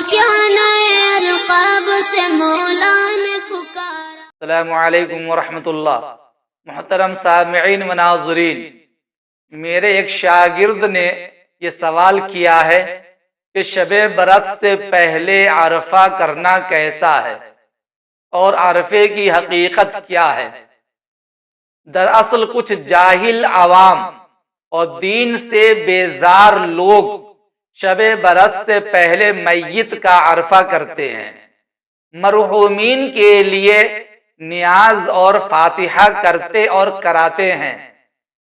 کیا نئے القاب سے مولا نے پکارا۔ السلام علیکم ورحمۃ اللہ۔ محترم سامعین و ناظرین، میرے ایک شاگرد نے یہ سوال کیا ہے کہ شب برات سے پہلے عرفہ کرنا کیسا ہے اور عرفے کی حقیقت کیا ہے۔ دراصل کچھ جاہل عوام اور دین سے بیزار لوگ شب برات سے پہلے میت کا عرفہ کرتے ہیں، مرحومین کے لیے نیاز اور فاتحہ کرتے اور کراتے ہیں،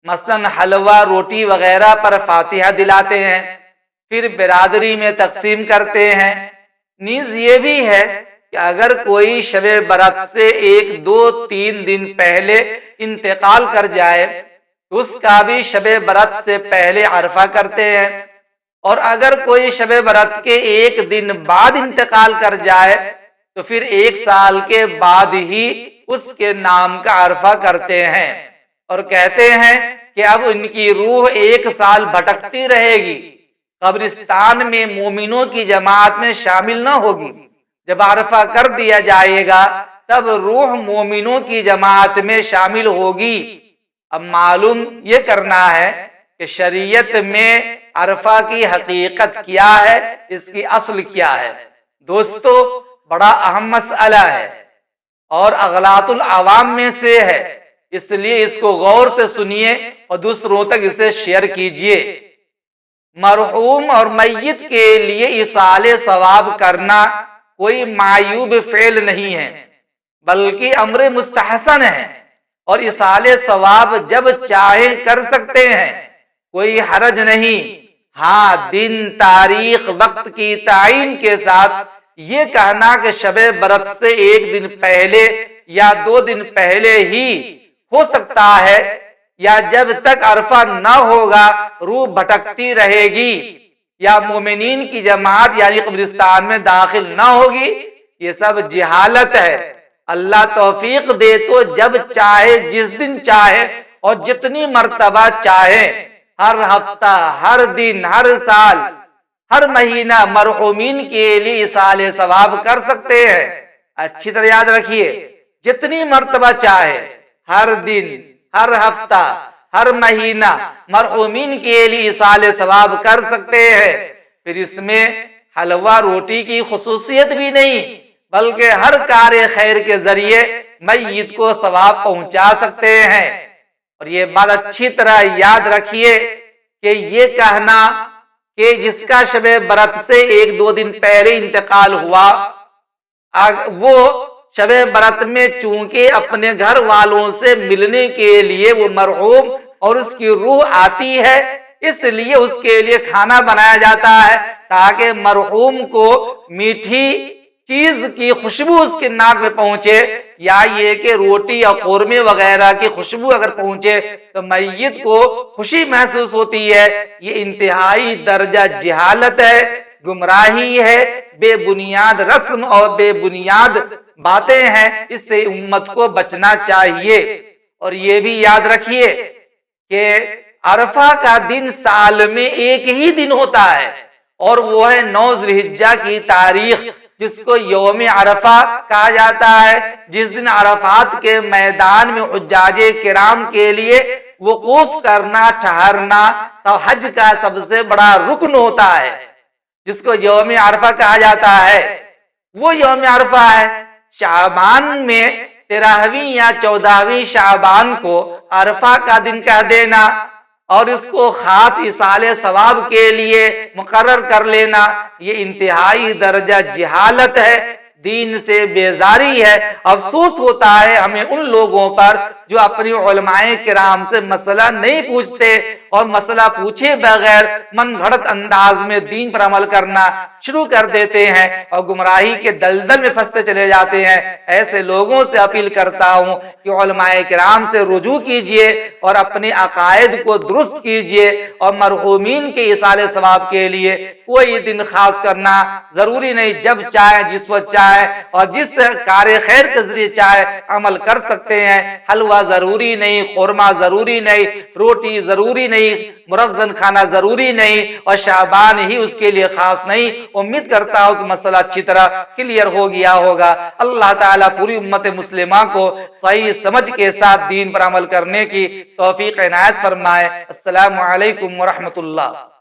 مثلا حلوہ روٹی وغیرہ پر فاتحہ دلاتے ہیں، پھر برادری میں تقسیم کرتے ہیں۔ نیز یہ بھی ہے کہ اگر کوئی شب برات سے 1، 2، 3 دن پہلے انتقال کر جائے تو اس کا بھی شب برات سے پہلے عرفہ کرتے ہیں، اور اگر کوئی شب برات کے 1 دن بعد انتقال کر جائے تو پھر 1 سال کے بعد ہی اس کے نام کا عرفہ کرتے ہیں، اور کہتے ہیں کہ اب ان کی روح 1 سال بھٹکتی رہے گی، قبرستان میں مومنوں کی جماعت میں شامل نہ ہوگی۔ جب عرفہ کر دیا جائے گا تب روح مومنوں کی جماعت میں شامل ہوگی۔ اب معلوم یہ کرنا ہے کہ شریعت میں عرفہ کی حقیقت کیا ہے، اس کی اصل کیا ہے۔ دوستو، بڑا اہم مسئلہ ہے اور اغلاط العوام میں سے ہے، اس لیے اس کو غور سے سنیے اور دوسروں تک اسے شیئر کیجئے۔ مرحوم اور میت کے لیے ایصال ثواب کرنا کوئی معیوب فعل نہیں ہے، بلکہ امر مستحسن ہے، اور ایصال ثواب جب چاہیں کر سکتے ہیں، کوئی حرج نہیں۔ ہاں، دن، تاریخ، وقت کی تعین کے ساتھ یہ کہنا کہ شب برات سے 1 دن پہلے یا 2 دن پہلے ہی ہو سکتا ہے، یا جب تک عرفہ نہ ہوگا روح بھٹکتی رہے گی، یا مومنین کی جماعت یعنی قبرستان میں داخل نہ ہوگی، یہ سب جہالت ہے۔ اللہ توفیق دے تو جب چاہے، جس دن چاہے اور جتنی مرتبہ چاہے، ہر ہفتہ، ہر دن، ہر سال، ہر مہینہ مرحومین کے لیے ایصال ثواب کر سکتے ہیں۔ اچھی طرح یاد رکھیے، جتنی مرتبہ چاہے، ہر دن، ہر ہفتہ، ہر مہینہ مرحومین کے لیے ایصال ثواب کر سکتے ہیں۔ پھر اس میں حلوہ روٹی کی خصوصیت بھی نہیں، بلکہ ہر کار خیر کے ذریعے میت کو ثواب پہنچا سکتے ہیں۔ اور یہ بات اچھی طرح یاد رکھیے کہ یہ کہنا کہ جس کا شب برات سے 1، 2 دن پہلے انتقال ہوا، وہ شب برات میں چونکہ اپنے گھر والوں سے ملنے کے لیے وہ مرحوم اور اس کی روح آتی ہے، اس لیے اس کے لیے کھانا بنایا جاتا ہے تاکہ مرحوم کو میٹھی چیز کی خوشبو اس کے ناک میں پہنچے، یا یہ کہ روٹی یا قورمے وغیرہ کی خوشبو اگر پہنچے تو میت کو خوشی محسوس ہوتی ہے۔ یہ انتہائی درجہ جہالت ہے، گمراہی ہے، بے بنیاد رسم اور بے بنیاد باتیں ہیں، اس سے امت کو بچنا چاہیے۔ اور یہ بھی یاد رکھیے کہ عرفہ کا دن سال میں 1 ہی دن ہوتا ہے، اور وہ ہے 9 ذی الحجہ کی تاریخ، جس کو یوم عرفہ کہا جاتا ہے، جس دن عرفات کے میدان میں حجاج کرام کے لیے وقوف کرنا، ٹھہرنا تو حج کا سب سے بڑا رکن ہوتا ہے، جس کو یوم عرفہ کہا جاتا ہے۔ وہ یوم عرفہ ہے شعبان میں 13ویں یا 14ویں شعبان کو عرفہ کا دن کہہ دینا، اور اس کو خاص ایصال ثواب کے لیے مقرر کر لینا، یہ انتہائی درجہ جہالت ہے، دین سے بیزاری ہے۔ افسوس ہوتا ہے ہمیں ان لوگوں پر جو اپنی علماء کرام سے مسئلہ نہیں پوچھتے اور مسئلہ پوچھے بغیر من گھڑت انداز میں دین پر عمل کرنا شروع کر دیتے ہیں اور گمراہی کے دلدل میں پھنستے چلے جاتے ہیں۔ ایسے لوگوں سے اپیل کرتا ہوں کہ علماء کرام سے رجوع کیجئے اور اپنے عقائد کو درست کیجئے، اور مرحومین کے ایصال ثواب کے لیے کوئی دن خاص کرنا ضروری نہیں، جب چاہے، جس وقت چاہے اور جس کار خیر کے ذریعے چاہے عمل کر سکتے ہیں۔ حلوہ ضروری نہیں، قورمہ ضروری نہیں، روٹی ضروری نہیں، نہیں، مرغن کھانا ضروری نہیں، اور شعبان ہی اس کے لیے خاص نہیں۔ امید کرتا ہوں کہ مسئلہ اچھی طرح کلیئر ہو گیا ہوگا۔ اللہ تعالیٰ پوری امت مسلمہ کو صحیح سمجھ کے ساتھ دین پر عمل کرنے کی توفیق عنایت فرمائے۔ السلام علیکم ورحمۃ اللہ۔